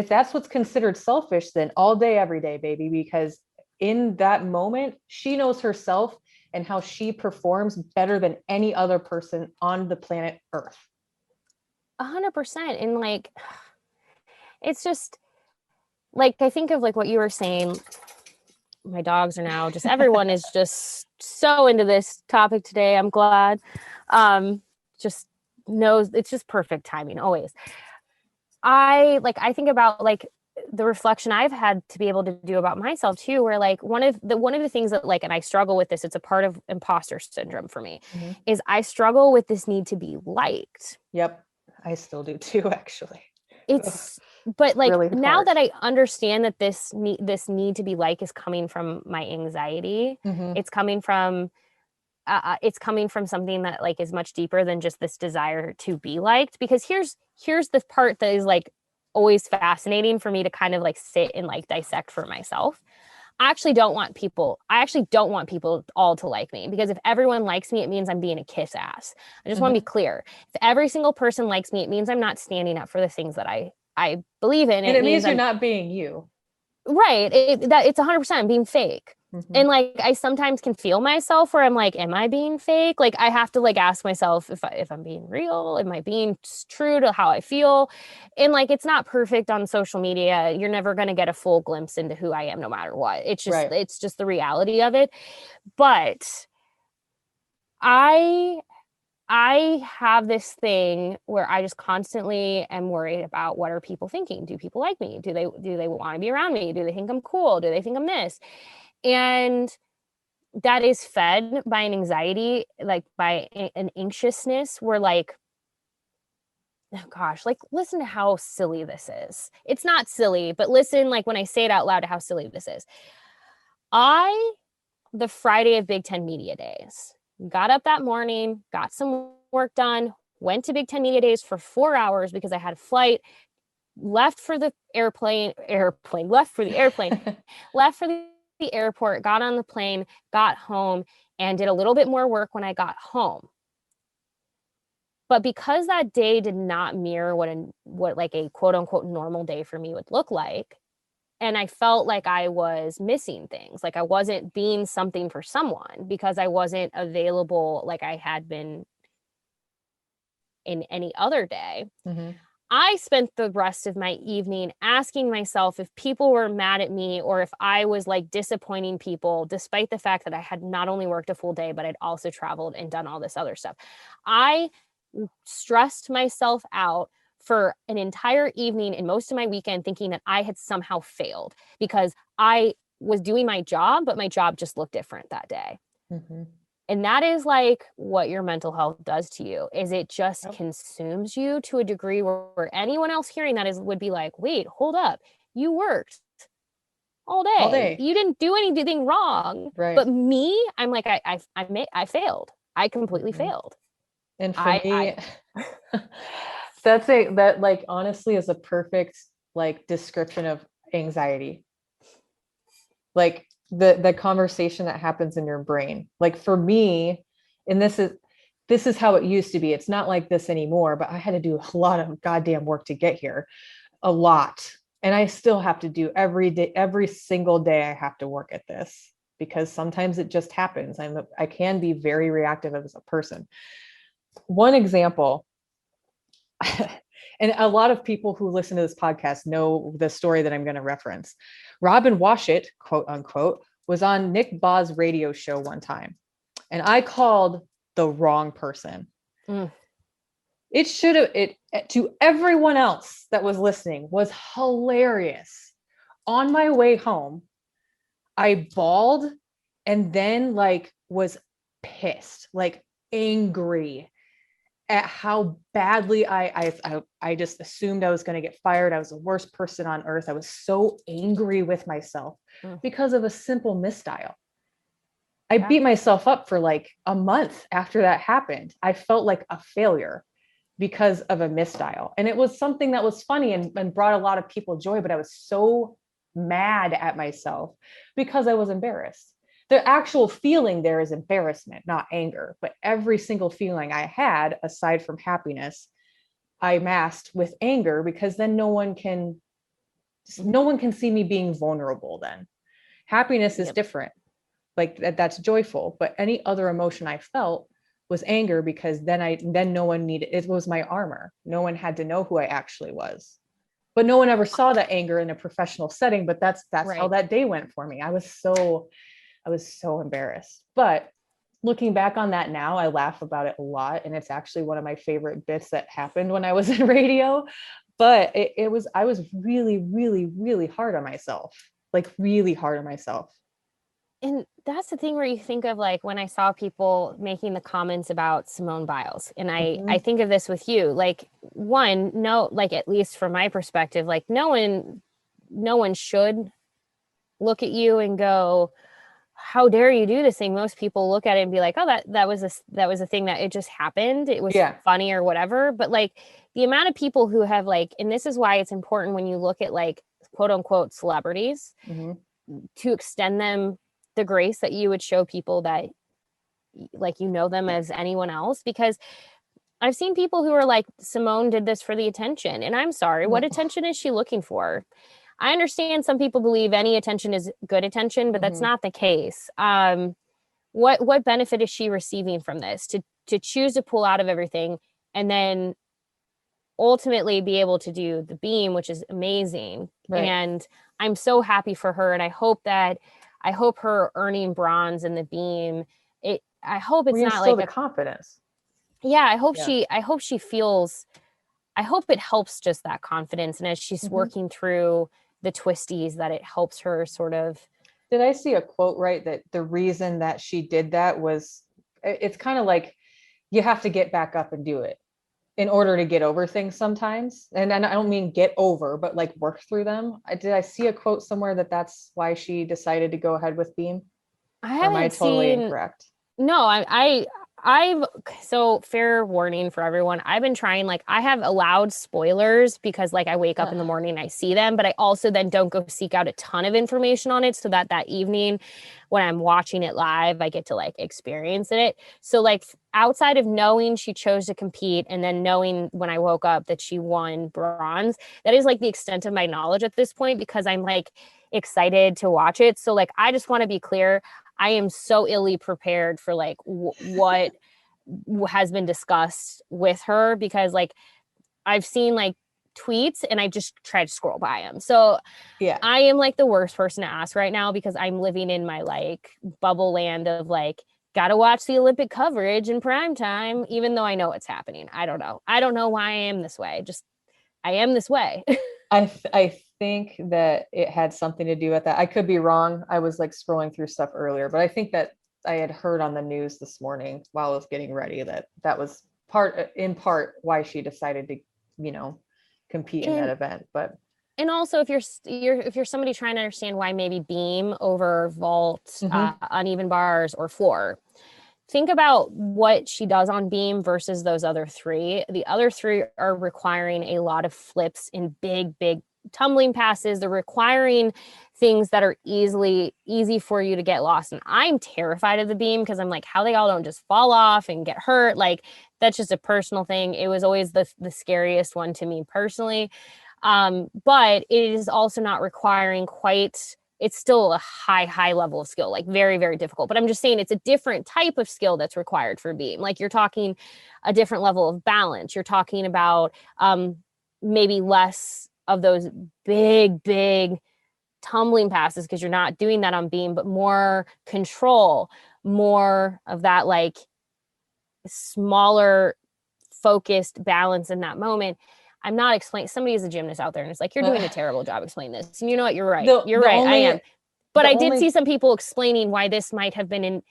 Speaker 1: that's what's considered selfish, then all day, every day, baby, because in that moment, she knows herself and how she performs better than any other person on the planet Earth.
Speaker 4: 100%. And like, it's just like, I think of like what you were saying. My dogs are now just, everyone is just so into this topic today. I'm glad. Just knows it's just perfect timing always. I think about like the reflection I've had to be able to do about myself too, where like one of the things that like, and I struggle with this, it's a part of imposter syndrome for me, is I struggle with this need to be liked.
Speaker 1: Yep. I still do too, actually.
Speaker 4: But like really now that I understand that this need to be liked is coming from my anxiety, it's coming from something that like is much deeper than just this desire to be liked. Because here's the part that is like always fascinating for me to kind of like sit and like dissect for myself. I actually don't want people all to like me, because if everyone likes me, it means I'm being a kiss ass. I just want to be clear. If every single person likes me, it means I'm not standing up for the things that I believe in.
Speaker 1: And it means you're not being you.
Speaker 4: Right. It's 100% being fake. And like, I sometimes can feel myself where I'm like, am I being fake? Like, I have to like ask myself if I'm being real, am I being true to how I feel? And like, it's not perfect on social media. You're never going to get a full glimpse into who I am, no matter what. It's just, it's just the reality of it. But I have this thing where I just constantly am worried about, what are people thinking? Do people like me? Do they want to be around me? Do they think I'm cool? Do they think I'm this? And that is fed by an anxiety, like by an anxiousness where like, oh gosh, like listen to how silly this is. It's not silly, but listen, like when I say it out loud, to how silly this is. The Friday of Big Ten Media Days, got up that morning, got some work done, went to Big Ten Media Days for 4 hours because I had a flight, left for the airport, got on the plane, got home, and did a little bit more work when I got home. But because that day did not mirror what like a quote unquote normal day for me would look like, and I felt like I was missing things, like I wasn't being something for someone because I wasn't available like I had been in any other day. I spent the rest of my evening asking myself if people were mad at me or if I was like disappointing people, despite the fact that I had not only worked a full day, but I'd also traveled and done all this other stuff. I stressed myself out for an entire evening and most of my weekend thinking that I had somehow failed because I was doing my job, but my job just looked different that day. And that is like what your mental health does to you, is it just consumes you to a degree where anyone else hearing that would be like, wait, hold up. You worked all day. You didn't do anything wrong. Right. But me, I'm like, I failed. I completely failed.
Speaker 1: And for me, that like honestly is a perfect like description of anxiety. Like the conversation that happens in your brain. Like for me, and this is how it used to be. It's not like this anymore, but I had to do a lot of goddamn work to get here. A lot. And I still have to do every day, every single day I have to work at this because sometimes it just happens. I can be very reactive as a person. One example, and a lot of people who listen to this podcast know the story that I'm going to reference. Robin Washut, quote unquote, was on Nick Baugh's radio show one time, and I called the wrong person. It should have, it to everyone else that was listening was hilarious. On my way home, I bawled and then like was pissed, like angry at how badly I just assumed I was going to get fired. I was the worst person on earth. I was so angry with myself because of a simple misdial. I beat myself up for like a month after that happened. I felt like a failure because of a misdial. And it was something that was funny and brought a lot of people joy, but I was so mad at myself because I was embarrassed. The actual feeling there is embarrassment, not anger, but every single feeling I had aside from happiness, I masked with anger because then no one can see me being vulnerable then. Happiness is different. Like that's joyful, but any other emotion I felt was anger because then no one needed, it was my armor. No one had to know who I actually was. But no one ever saw that anger in a professional setting, but that's right. How that day went for me. I was so embarrassed. But looking back on that now, I laugh about it a lot. And it's actually one of my favorite bits that happened when I was in radio. But I was really, really, really hard on myself, like really hard on myself.
Speaker 4: And that's the thing where you think of like when I saw people making the comments about Simone Biles, and I think of this with you, like like at least from my perspective, like no one should look at you and go, how dare you do this thing? Most people look at it and be like, oh, that was a thing that it just happened. It was funny or whatever. But like the amount of people who have like, and this is why it's important when you look at like quote unquote celebrities to extend them the grace that you would show people that like you know them as anyone else, because I've seen people who are like, Simone did this for the attention, and I'm sorry, what attention is she looking for? I understand some people believe any attention is good attention, but that's not the case. What benefit is she receiving from this to choose to pull out of everything and then ultimately be able to do the beam, which is amazing. Right. And I'm so happy for her, and I hope her earning bronze in the beam. I hope it's not like
Speaker 1: the confidence.
Speaker 4: Yeah, I hope she feels. I hope it helps just that confidence, and as she's working through the twisties, that it helps her sort of.
Speaker 1: Did I see a quote right that the reason that she did that was, it's kind of like you have to get back up and do it in order to get over things sometimes. And I don't mean get over, but like work through them. Did I see a quote somewhere that that's why she decided to go ahead with beam?
Speaker 4: Am I totally incorrect? No, I've so fair warning for everyone. I've been trying, like I have allowed spoilers because like I wake up in the morning and I see them, but I also then don't go seek out a ton of information on it so that evening when I'm watching it live, I get to like experience it. So like outside of knowing she chose to compete and then knowing when I woke up that she won bronze, that is like the extent of my knowledge at this point because I'm like excited to watch it. So like I just want to be clear, I am so illy prepared for like what has been discussed with her because like I've seen like tweets and I just try to scroll by them. So yeah, I am like the worst person to ask right now because I'm living in my like bubble land of like, gotta watch the Olympic coverage in prime time, even though I know it's happening. I don't know why I am this way. Just I am this way.
Speaker 1: I think that it had something to do with that. I could be wrong. I was like scrolling through stuff earlier, but I think that I had heard on the news this morning while I was getting ready that was in part why she decided to, compete in that event. But
Speaker 4: and also if you're somebody trying to understand why maybe beam over vault, uneven bars or floor, think about what she does on beam versus those other three. The other three are requiring a lot of flips in big tumbling passes, they're requiring things that are easy for you to get lost. And I'm terrified of the beam because I'm like, how they all don't just fall off and get hurt. Like, that's just a personal thing. It was always the scariest one to me personally. But it is also not requiring quite, it's still a high level of skill, like very, very difficult. But I'm just saying it's a different type of skill that's required for beam. Like, you're talking a different level of balance. You're talking about maybe less of those big tumbling passes, because you're not doing that on beam, but more control, more of that like smaller focused balance in that moment. I'm not explaining, somebody is a gymnast out there and it's like, you're doing a terrible job explaining this. And you know what? You're right. I am. But I did see some people explaining why this might have been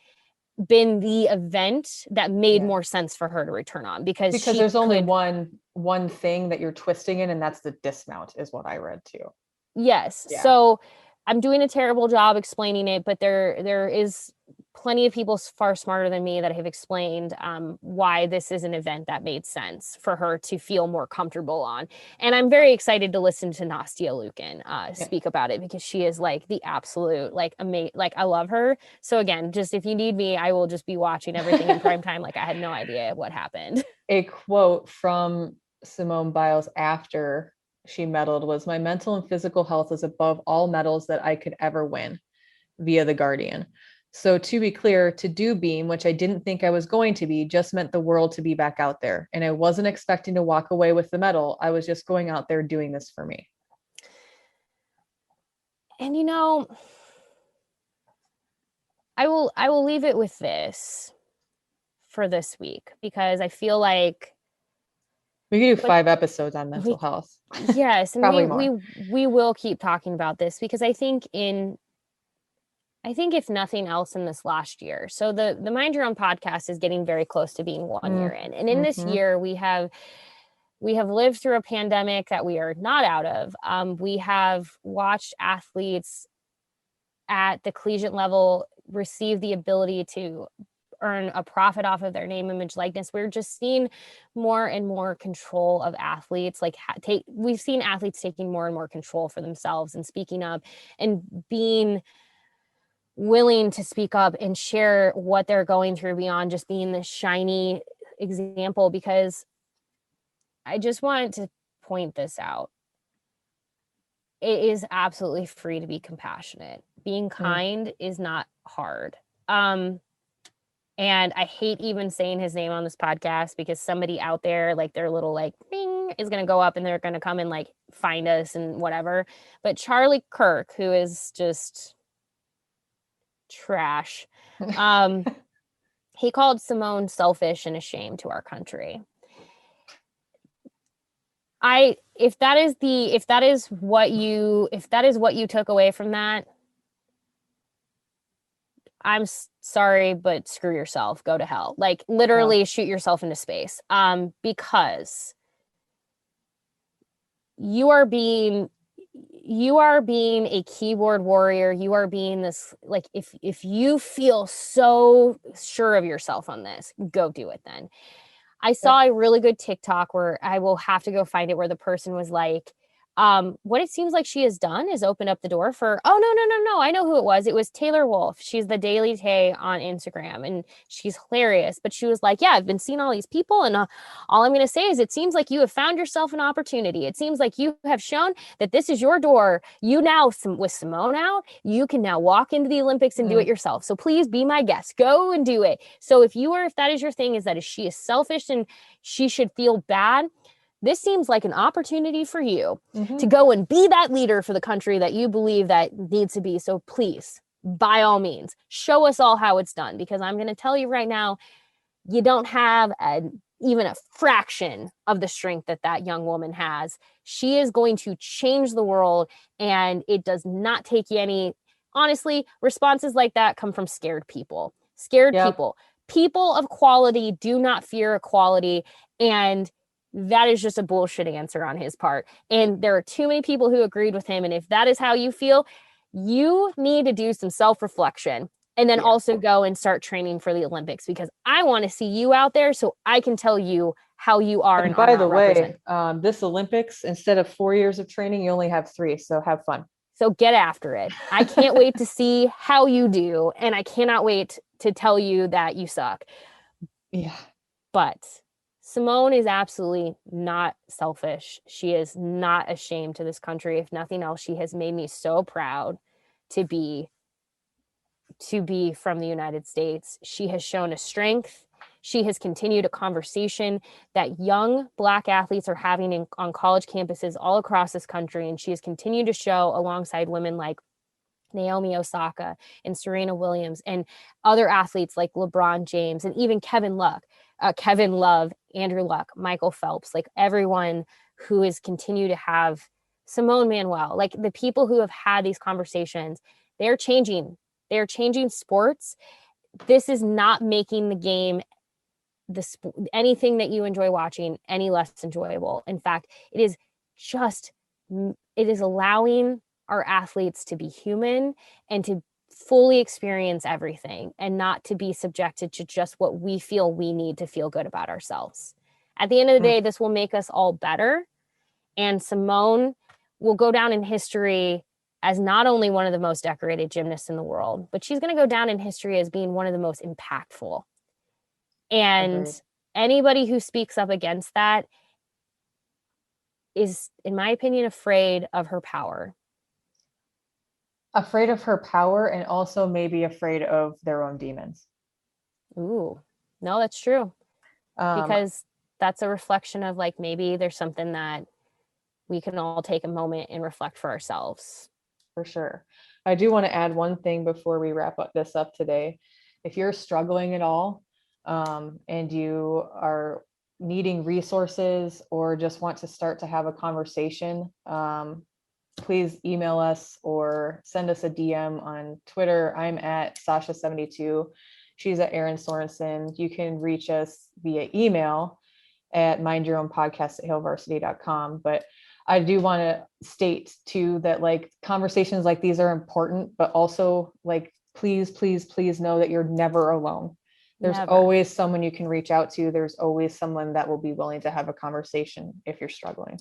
Speaker 4: the event that made more sense for her to return on, because
Speaker 1: there's only one thing that you're twisting in, and that's the dismount, is what I read too.
Speaker 4: Yes. Yeah. So I'm doing a terrible job explaining it, but there is plenty of people far smarter than me that have explained why this is an event that made sense for her to feel more comfortable on. And I'm very excited to listen to Nastia Lukin speak about it, because she is like the absolute, like, like, I love her. So again, just if you need me, I will just be watching everything in prime time. Like, I had no idea what happened.
Speaker 1: A quote from Simone Biles after she medaled was, "My mental and physical health is above all medals that I could ever win," via The Guardian. So to be clear, to do beam, which I didn't think I was going to be, just meant the world to be back out there. And I wasn't expecting to walk away with the medal. I was just going out there doing this for me.
Speaker 4: And I will leave it with this for this week, because I feel like
Speaker 1: we can do 5 episodes on mental health.
Speaker 4: Yes. And we will keep talking about this, because I think if nothing else in this last year, so the Mind Your Own podcast is getting very close to being 1 year in. And in this year, we have lived through a pandemic that we are not out of. We have watched athletes at the collegiate level receive the ability to earn a profit off of their name, image, likeness. We're just seeing more and more control of athletes. Like, we've seen athletes taking more and more control for themselves and speaking up and being willing to speak up and share what they're going through beyond just being this shiny example. Because I just wanted to point this out. It is absolutely free to be compassionate. Being kind is not hard. And I hate even saying his name on this podcast, because somebody out there, like, their little like bing is going to go up and they're going to come and like find us and whatever. But Charlie Kirk, who is just trash, he called Simone selfish and ashamed to our country. If that is what you took away from that, I'm sorry, but screw yourself. Go to hell. Like, literally shoot yourself into space. Because you are being a keyboard warrior. You are being this, like, if you feel so sure of yourself on this, go do it then. I saw a really good TikTok where I will have to go find it, where the person was like, what it seems like she has done is open up the door for, no, I know who it was. It was Taylor Wolf. She's the Daily Tay on Instagram, and she's hilarious. But she was like, yeah, I've been seeing all these people, and all I'm going to say is, it seems like you have found yourself an opportunity. It seems like you have shown that this is your door. You now, with Simone out, you can now walk into the Olympics and do it yourself. So please be my guest. Go and do it. So if that is your thing, is that she is selfish and she should feel bad, this seems like an opportunity for you to go and be that leader for the country that you believe that needs to be. So please, by all means, show us all how it's done, because I'm going to tell you right now, you don't have even a fraction of the strength that young woman has. She is going to change the world, and it does not take you any. Honestly, responses like that come from scared people. People of quality do not fear equality, and that is just a bullshit answer on his part. And there are too many people who agreed with him. And if that is how you feel, you need to do some self-reflection, and then also go and start training for the Olympics, because I want to see you out there so I can tell you how you are and
Speaker 1: by the
Speaker 4: way,
Speaker 1: this Olympics, instead of 4 years of training, you only have 3. So have fun.
Speaker 4: So get after it. I can't wait to see how you do. And I cannot wait to tell you that you suck.
Speaker 1: Yeah.
Speaker 4: But Simone is absolutely not selfish. She is not ashamed to this country. If nothing else, she has made me so proud to be from the United States. She has shown a strength. She has continued a conversation that young Black athletes are having on college campuses all across this country. And she has continued to show, alongside women like Naomi Osaka and Serena Williams and other athletes like LeBron James and even Kevin Love, Andrew Luck, Michael Phelps, like everyone who has continued to have Simone Manuel, like the people who have had these conversations, they're changing sports. This is not making the game, anything that you enjoy watching, any less enjoyable. In fact, it is allowing our athletes to be human and to fully experience everything and not to be subjected to just what we feel we need to feel good about ourselves. At the end of the day, this will make us all better. And Simone will go down in history as not only one of the most decorated gymnasts in the world, but she's going to go down in history as being one of the most impactful. And anybody who speaks up against that is, in my opinion, afraid of her power.
Speaker 1: Afraid of her power, and also maybe afraid of their own demons.
Speaker 4: Ooh, no, that's true. Because that's a reflection of, like, maybe there's something that we can all take a moment and reflect for ourselves.
Speaker 1: For sure. I do want to add one thing before we wrap this up today. If you're struggling at all, and you are needing resources or just want to start to have a conversation, please email us or send us a DM on Twitter. I'm at Sasha72. She's at Erin Sorensen. You can reach us via email at mindyourownpodcast@hailvarsity.com. But I do want to state too that, like, conversations like these are important, but also, like, please know that you're never alone. There's always someone you can reach out to. There's always someone that will be willing to have a conversation if you're struggling.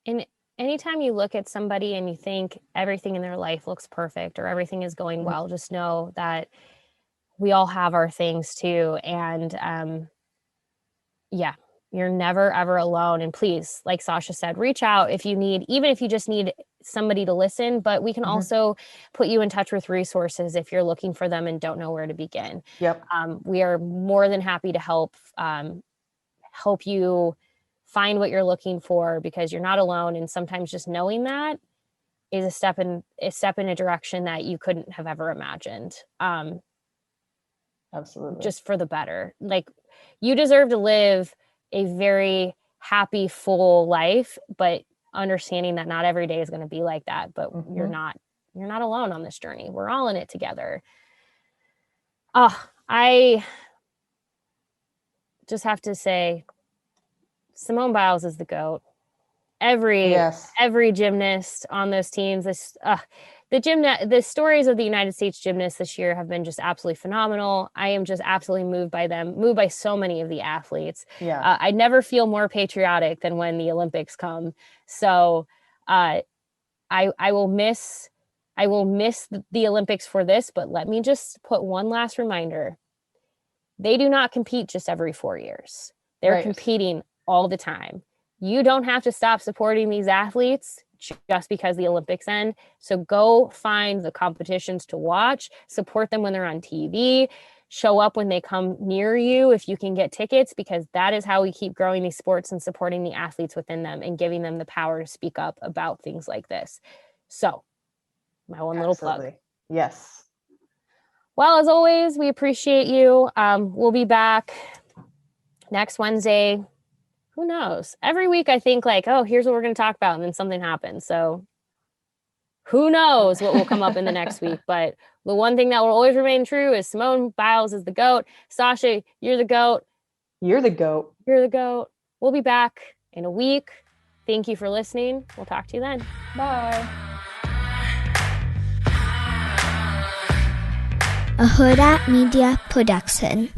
Speaker 4: And anytime you look at somebody and you think everything in their life looks perfect or everything is going well, just know that we all have our things too. And you're never, ever alone. And please, like Sasha said, reach out if you need, even if you just need somebody to listen, but we can also put you in touch with resources if you're looking for them and don't know where to begin.
Speaker 1: Yep.
Speaker 4: We are more than happy to help you find what you're looking for, because you're not alone. And sometimes just knowing that is a step in a direction that you couldn't have ever imagined.
Speaker 1: Absolutely.
Speaker 4: Just for the better. Like, you deserve to live a very happy, full life, but understanding that not every day is going to be like that. But you're not alone on this journey. We're all in it together. I just have to say, Simone Biles is the GOAT. Every gymnast on those teams, the stories of the United States gymnasts this year have been just absolutely phenomenal. I am just absolutely moved by them, moved by so many of the athletes.
Speaker 1: Yeah.
Speaker 4: I never feel more patriotic than when the Olympics come. So I will miss the Olympics for this, but let me just put one last reminder. They do not compete just every 4 years. They're competing all the time. You don't have to stop supporting these athletes just because the Olympics end. So go find the competitions to watch, support them when they're on TV, show up when they come near you if you can get tickets, because that is how we keep growing these sports and supporting the athletes within them and giving them the power to speak up about things like this. So, my one little plug.
Speaker 1: Yes.
Speaker 4: Well, as always, we appreciate you. We'll be back next Wednesday. Who knows? Every week I think, like, oh, here's what we're going to talk about, and then something happens. So who knows what will come up in the next week. But the one thing that will always remain true is Simone Biles is the GOAT. Sasha, you're the GOAT.
Speaker 1: You're the GOAT.
Speaker 4: You're the GOAT. We'll be back in a week. Thank you for listening. We'll talk to you then.
Speaker 1: Bye.
Speaker 5: A G.O.A.T Media Production.